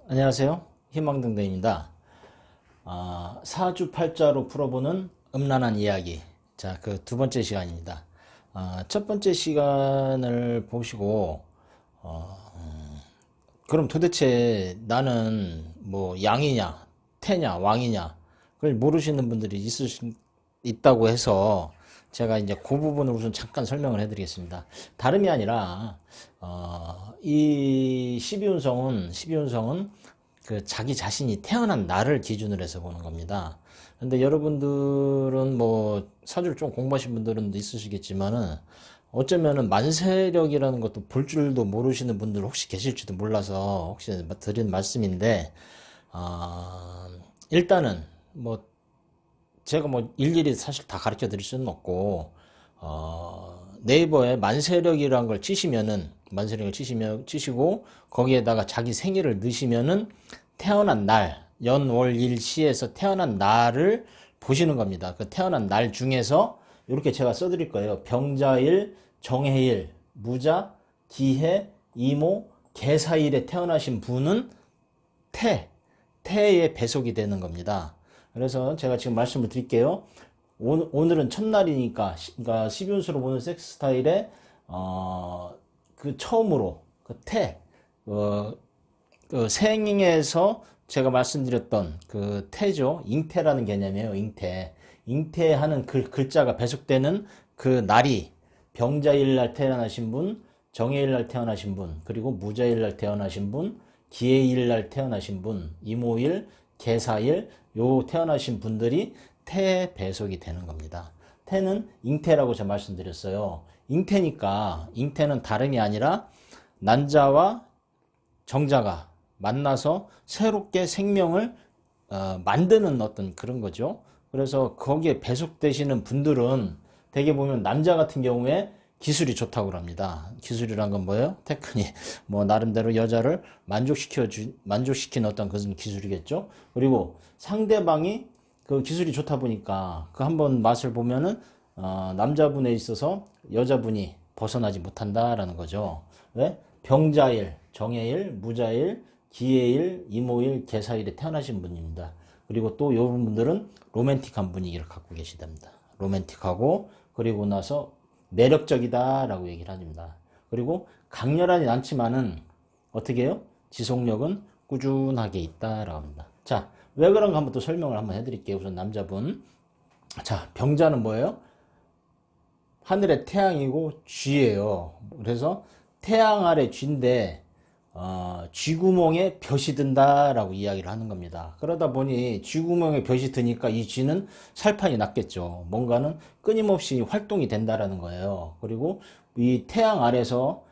안녕하세요. 희망등등입니다. 사주팔자로 풀어보는 음란한 이야기. 자, 그 두 번째 시간입니다. 첫 번째 시간을 보시고, 그럼 도대체 나는 뭐 양이냐, 태냐, 왕이냐, 그걸 모르시는 분들이 있다고 해서 제가 이제 그 부분을 우선 잠깐 설명을 해드리겠습니다. 다름이 아니라, 이 12운성은 그 자기 자신이 태어난 날을 기준으로 해서 보는 겁니다. 근데 여러분들은 뭐 사주를 좀 공부하신 분들은 있으시겠지만은 어쩌면은 만세력이라는 것도 볼 줄도 모르시는 분들 혹시 계실지도 몰라서 혹시 드리는 말씀인데, 아, 일단은 뭐 제가 뭐 일일이 사실 다 가르쳐 드릴 수는 없고, 네이버에 만세력이라는 걸 치시면은, 만세력을 치시고, 거기에다가 자기 생일을 넣으시면은, 태어난 날, 연, 월, 일, 시에서 태어난 날을 보시는 겁니다. 그 태어난 날 중에서, 이렇게 제가 써드릴 거예요. 병자일, 정해일, 무자, 기해, 이모, 개사일에 태어나신 분은 태의 배속이 되는 겁니다. 그래서 제가 지금 말씀을 드릴게요. 오늘은 첫날이니까, 그러니까 12운수로 보는 섹스 스타일에, 그 처음으로, 그 생에서 제가 말씀드렸던 그 태죠. 잉태라는 개념이에요. 잉태하는 글자가 배속되는 그 날이 병자일 날 태어나신 분, 정해일 날 태어나신 분, 그리고 무자일 날 태어나신 분, 기해일 날 태어나신 분, 이모일, 개사일, 요 태어나신 분들이 태 배속이 되는 겁니다. 태는 잉태라고 제가 말씀드렸어요. 잉태는 다름이 아니라 난자와 정자가 만나서 새롭게 생명을 만드는 어떤 그런 거죠. 그래서 거기에 배속되시는 분들은 대개 보면 남자 같은 경우에 기술이 좋다고 합니다. 기술이란 건 뭐예요? 테크닉. 뭐 나름대로 여자를 만족시키는 어떤 그런 기술이겠죠. 그리고 상대방이 그 기술이 좋다 보니까 그 한번 맛을 보면은 남자분에 있어서 여자분이 벗어나지 못한다라는 거죠. 왜? 병자일, 정해일, 무자일, 기해일, 이모일, 개사일에 태어나신 분입니다. 그리고 또 이런 분들은 로맨틱한 분위기를 갖고 계시답니다. 로맨틱하고 그리고 나서 매력적이다라고 얘기를 합니다. 그리고 강렬하진 않지만은 어떻게 해요? 지속력은 꾸준하게 있다라고 합니다. 자, 왜 그런가 한번 또 설명을 한번 해드릴게요. 우선 남자분. 자, 병자는 뭐예요? 하늘의 태양이고 쥐예요. 그래서 태양 아래 쥐인데 쥐구멍에 볕이 든다라고 이야기를 하는 겁니다. 그러다 보니 쥐구멍에 볕이 드니까 이 쥐는 살판이 났겠죠. 뭔가는 끊임없이 활동이 된다라는 거예요. 그리고 이 태양 아래서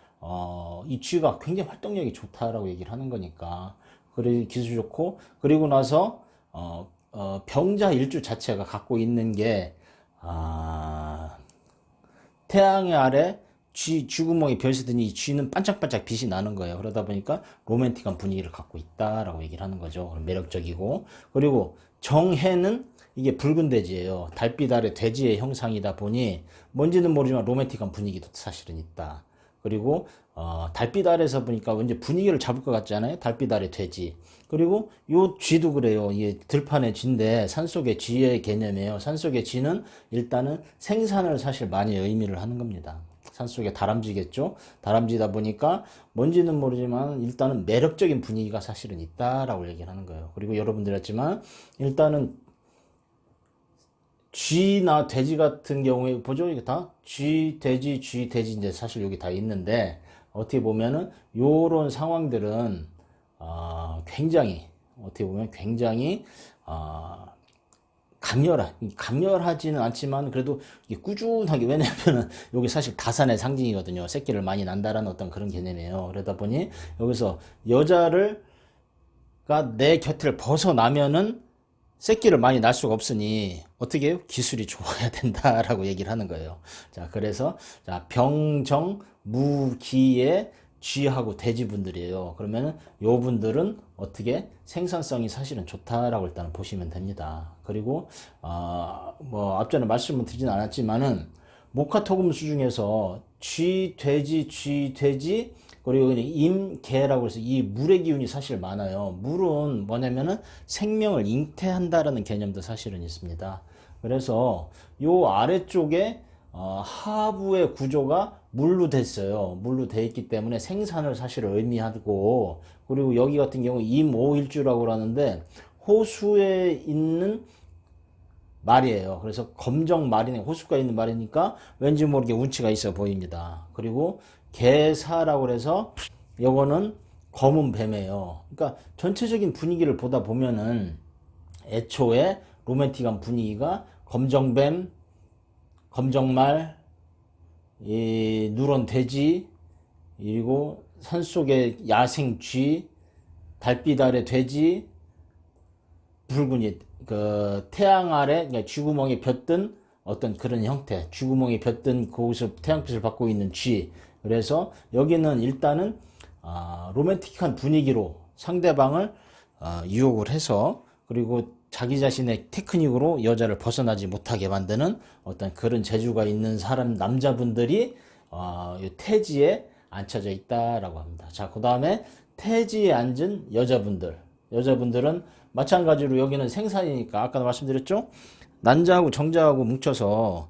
이 쥐가 굉장히 활동력이 좋다라고 얘기를 하는 거니까 그래 기술 좋고 그리고 나서 병자 일주 자체가 갖고 있는 게 태양 아래 쥐구멍이 별이 드니 쥐는 반짝반짝 빛이 나는 거예요. 그러다 보니까 로맨틱한 분위기를 갖고 있다라고 얘기를 하는 거죠. 매력적이고. 그리고 정해는 이게 붉은 돼지예요. 달빛 아래 돼지의 형상이다 보니 뭔지는 모르지만 로맨틱한 분위기도 사실은 있다. 그리고 달빛 아래서 보니까 왠지 분위기를 잡을 것 같지 않아요? 달빛 아래 돼지. 그리고 요 쥐도 그래요. 이 들판의 쥐인데 산속의 쥐의 개념이에요. 산속의 쥐는 일단은 생산을 사실 많이 의미를 하는 겁니다. 산속의 다람쥐겠죠. 다람쥐다 보니까 뭔지는 모르지만 일단은 매력적인 분위기가 사실은 있다라고 얘기를 하는 거예요. 그리고 여러분들 했지만 일단은 쥐나 돼지 같은 경우에 보죠. 이게 다 쥐, 돼지 이제 사실 여기 다 있는데 어떻게 보면은 요런 상황들은 굉장히 어떻게 보면 굉장히 강렬하지는 않지만 그래도 이게 꾸준하게 왜냐면은 여기 사실 다산의 상징이거든요. 새끼를 많이 난다라는 어떤 그런 개념이에요. 그러다 보니 여기서 여자를 내 곁을 벗어나면은 새끼를 많이 날 수가 없으니 어떻게 해요? 기술이 좋아야 된다라고 얘기를 하는 거예요. 자, 그래서 자, 병정 무기의 쥐하고 돼지분들이에요. 그러면 요 분들은 어떻게 생산성이 사실은 좋다라고 일단 보시면 됩니다. 그리고 뭐 앞전에 말씀을 드리진 않았지만은 모카토금수 중에서 쥐, 돼지, 그리고 임계라고 해서 이 물의 기운이 사실 많아요. 물은 뭐냐면은 생명을 잉태한다라는 개념도 사실은 있습니다. 그래서 요 아래쪽에 하부의 구조가 물로 됐어요. 물로 돼 있기 때문에 생산을 사실 의미하고, 그리고 여기 같은 경우 임오일주라고 하는데 호수에 있는 말이에요. 그래서 검정 말이네, 호수가 있는 말이니까 왠지 모르게 운치가 있어 보입니다. 그리고 개사라고 해서 요거는 검은 뱀이에요. 그러니까 전체적인 분위기를 보다 보면은 애초에 로맨틱한 분위기가 검정뱀, 검정말, 이 누런 돼지, 그리고 산속의 야생 쥐, 달빛 아래 돼지, 붉은이, 그 태양 아래, 그러니까 쥐구멍에 볕든 어떤 그런 형태, 쥐구멍에 볕든 거기서 태양빛을 받고 있는 쥐. 그래서 여기는 일단은 로맨틱한 분위기로 상대방을 유혹을 해서, 그리고 자기 자신의 테크닉으로 여자를 벗어나지 못하게 만드는 어떤 그런 재주가 있는 사람, 남자분들이 태지에 앉혀져 있다라고 합니다. 자, 그 다음에 태지에 앉은 여자분들은 마찬가지로 여기는 생산이니까 아까 말씀드렸죠? 난자하고 정자하고 뭉쳐서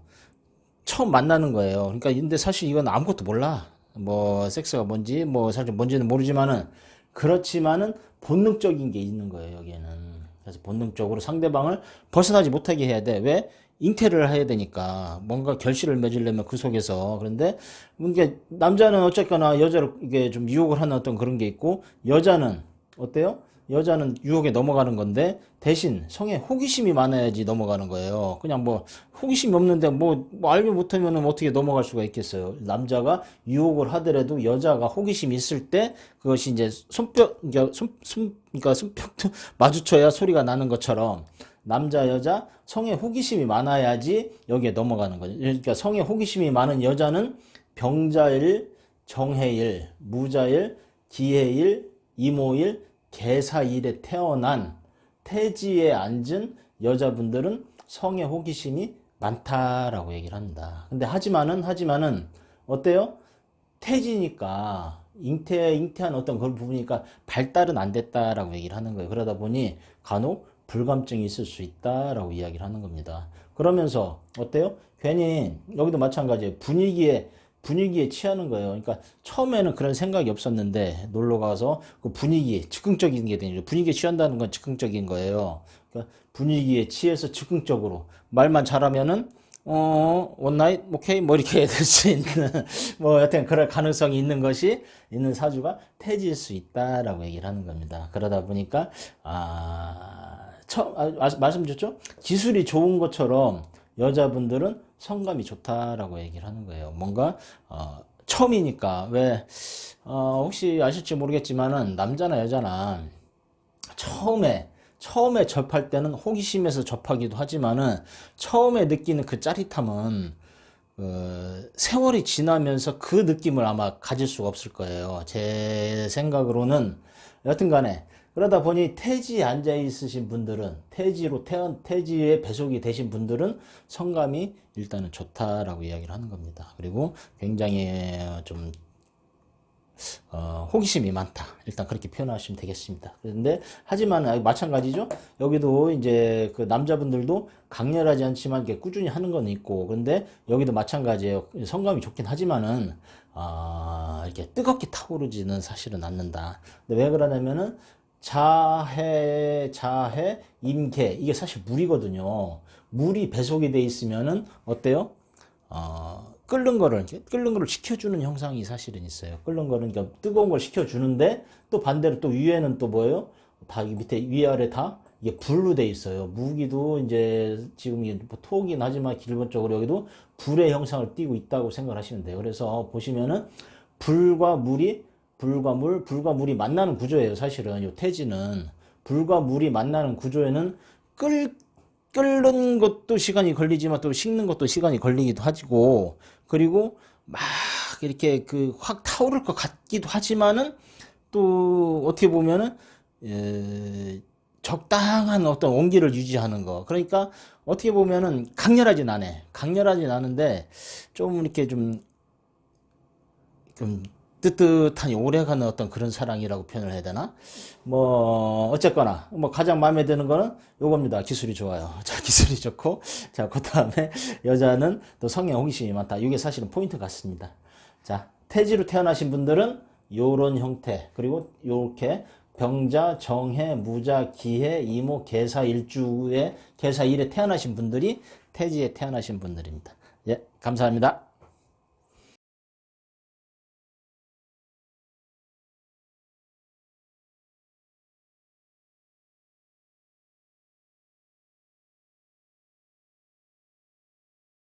처음 만나는 거예요. 그러니까 근데 사실 이건 아무것도 몰라. 뭐 섹스가 뭔지 뭐 사실 뭔지는 모르지만은, 그렇지만은 본능적인 게 있는 거예요, 여기에는. 그래서 본능적으로 상대방을 벗어나지 못하게 해야 돼. 왜? 잉태를 해야 되니까. 뭔가 결실을 맺으려면 그 속에서. 그런데 이게 남자는 어쨌거나 여자를 이게 좀 유혹을 하는 어떤 그런 게 있고, 여자는 어때요? 여자는 유혹에 넘어가는 건데 대신 성에 호기심이 많아야지 넘어가는 거예요. 그냥 뭐 호기심이 없는데 뭐 알면 못하면 어떻게 넘어갈 수가 있겠어요. 남자가 유혹을 하더라도 여자가 호기심이 있을 때 그것이 이제 그러니까 손뼉도 마주쳐야 소리가 나는 것처럼, 남자 여자 성에 호기심이 많아야지 여기에 넘어가는 거죠. 그러니까 성에 호기심이 많은 여자는 병자일, 정해일, 무자일, 기해일, 이모일, 개사일에 태어난 태지에 앉은 여자분들은 성에 호기심이 많다라고 얘기를 합니다. 근데 하지만은 어때요? 태지니까 잉태한 어떤 그런 부분이니까 발달은 안 됐다라고 얘기를 하는 거예요. 그러다 보니 간혹 불감증이 있을 수 있다라고 이야기를 하는 겁니다. 그러면서 어때요? 괜히 여기도 마찬가지예요. 분위기에 취하는 거예요. 그러니까 처음에는 그런 생각이 없었는데 놀러 가서 그 분위기, 즉흥적인 게 되죠. 분위기에 취한다는 건 즉흥적인 거예요. 그러니까 분위기에 취해서 즉흥적으로 말만 잘하면은 원나잇 오케이 뭐 이렇게 될 수 있는 뭐 여튼 그럴 가능성이 있는 것이 있는 사주가 태지일 수 있다라고 얘기를 하는 겁니다. 그러다 보니까 말씀드렸죠? 기술이 좋은 것처럼 여자분들은 성감이 좋다라고 얘기를 하는 거예요. 뭔가 처음이니까. 왜 혹시 아실지 모르겠지만은 남자나 여자나 처음에 접할 때는 호기심에서 접하기도 하지만은 처음에 느끼는 그 짜릿함은 세월이 지나면서 그 느낌을 아마 가질 수가 없을 거예요. 제 생각으로는. 여튼 간에 그러다 보니 태지에 앉아 있으신 분들은, 태지에 배속이 되신 분들은 성감이 일단은 좋다라고 이야기를 하는 겁니다. 그리고 굉장히 좀 호기심이 많다. 일단 그렇게 표현하시면 되겠습니다. 그런데 하지만 마찬가지죠. 여기도 이제 그 남자분들도 강렬하지 않지만 이렇게 꾸준히 하는 건 있고, 그런데 여기도 마찬가지예요. 성감이 좋긴 하지만은 이렇게 뜨겁게 타오르지는 사실은 않는다. 근데 왜 그러냐면은 자해, 임계, 이게 사실 물이거든요. 물이 배속이 돼 있으면은 어때요? 끓는 거를 식혀주는 형상이 사실은 있어요. 끓는 거는 그러니까 뜨거운 걸 식혀주는데, 또 반대로 또 위에는 또 뭐예요? 다 밑에 위아래 다 이게 불로 돼 있어요. 무기도 이제 지금 이게 토긴 하지만 기본적으로 여기도 불의 형상을 띠고 있다고 생각하시면 돼요. 그래서 보시면은 불과 물이 만나는 구조예요. 사실은 요 태지는 불과 물이 만나는 구조에는 끓는 것도 시간이 걸리지만 또 식는 것도 시간이 걸리기도 하고, 그리고 막 이렇게 그 확 타오를 것 같기도 하지만은 또 어떻게 보면은 적당한 어떤 온기를 유지하는 거. 그러니까 어떻게 보면은 강렬하진 않은데 좀 이렇게 좀 뜨뜻한 오래가는 어떤 그런 사랑이라고 표현을 해야 되나? 뭐 어쨌거나 뭐 가장 마음에 드는 거는 요겁니다. 기술이 좋아요. 자, 기술이 좋고, 자, 그 다음에 여자는 또 성형 호기심이 많다. 이게 사실은 포인트 같습니다. 자, 태지로 태어나신 분들은 요런 형태, 그리고 요렇게 병자, 정해, 무자, 기해, 이모, 계사, 일주에 계사 일에 태어나신 분들이 태지에 태어나신 분들입니다. 예, 감사합니다.